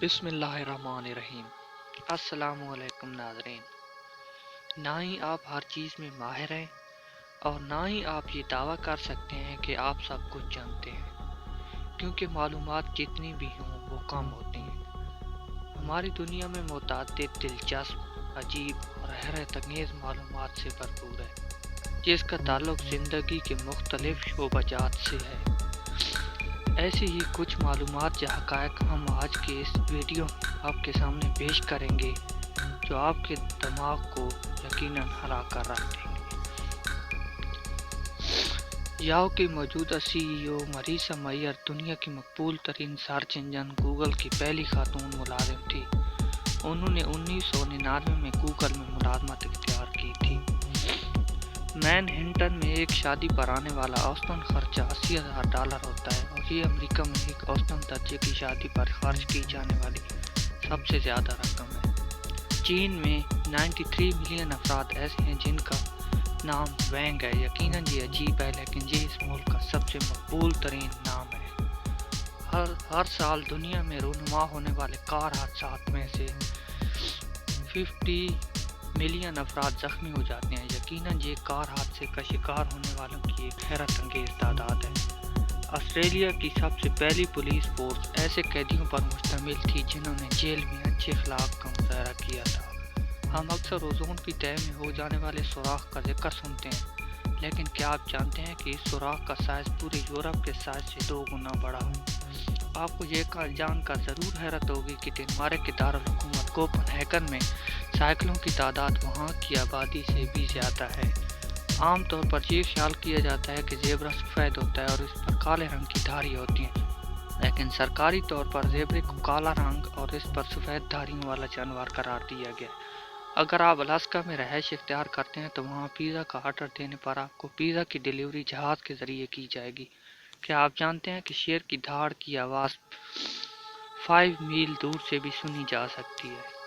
بسم اللہ الرحمن الرحیم۔ السلام علیکم ناظرین۔ نہ ہی آپ ہر چیز میں ماہر ہیں اور نہ ہی آپ یہ دعویٰ کر سکتے ہیں کہ آپ سب کچھ جانتے ہیں، کیونکہ معلومات جتنی بھی ہوں وہ کم ہوتی ہیں۔ ہماری دنیا میں متعدد دلچسپ، عجیب اور حیرت انگیز معلومات سے بھرپور ہے، جس کا تعلق زندگی کے مختلف شعبہ جات سے ہے۔ ایسی ہی کچھ معلومات یا حقائق ہم آج کے اس ویڈیو میں آپ کے سامنے پیش کریں گے، جو آپ کے دماغ کو یقیناً ہلا کر رکھ دیں گے۔ یاہو کی موجودہ CEO مریسا میئر دنیا کی مقبول ترین سرچ انجن گوگل کی پہلی خاتون ملازم تھی۔ انہوں نے 1999 میں گوگل میں ملازمت اختیار کی تھی۔ مین ہنٹن میں ایک شادی پر آنے والا اوسطاً خرچہ $80,000 ہوتا ہے، اور یہ امریکہ میں ایک اوسطاً درجے کی شادی پر خرچ کی جانے والی سب سے زیادہ رقم ہے۔ چین میں 93 ملین افراد ایسے ہیں جن کا نام وینگ ہے۔ یقیناً یہ عجیب ہے، لیکن یہ اس ملک کا سب سے مقبول ترین نام ہے۔ ہر سال دنیا میں رونما ہونے والے کار حادثات میں سے 50 ملین افراد زخمی ہو جاتے ہیں۔ یقیناً یہ کار حادثے کا شکار ہونے والوں کی ایک حیرت انگیز تعداد ہے۔ آسٹریلیا کی سب سے پہلی پولیس فورس ایسے قیدیوں پر مشتمل تھی جنہوں نے جیل میں اچھے اخلاق کا مظاہرہ کیا تھا۔ ہم اکثر اوزون کی تہہ میں ہو جانے والے سوراخ کا ذکر سنتے ہیں، لیکن کیا آپ جانتے ہیں کہ اس سوراخ کا سائز پورے یورپ کے سائز سے 2 گنا بڑا ہے؟ آپ کو یہ جان کر ضرور حیرت ہوگی کہ ڈنمارک کے دارالحکومت کوپن ہیگن میں سائیکلوں کی تعداد وہاں کی آبادی سے بھی زیادہ ہے۔ عام طور پر یہ خیال کیا جاتا ہے کہ زیبرا سفید ہوتا ہے اور اس پر کالے رنگ کی دھاری ہوتی ہیں، لیکن سرکاری طور پر زیبرے کو کالا رنگ اور اس پر سفید دھاریوں والا جانور قرار دیا گیا۔ اگر آپ الاسکا میں رہائش اختیار کرتے ہیں تو وہاں پیزا کا آرڈر دینے پر آپ کو پیزا کی ڈیلیوری جہاز کے ذریعے کی جائے گی۔ کیا آپ جانتے ہیں کہ شیر کی دھاڑ کی آواز 5 میل دور سے بھی سنی جا سکتی ہے؟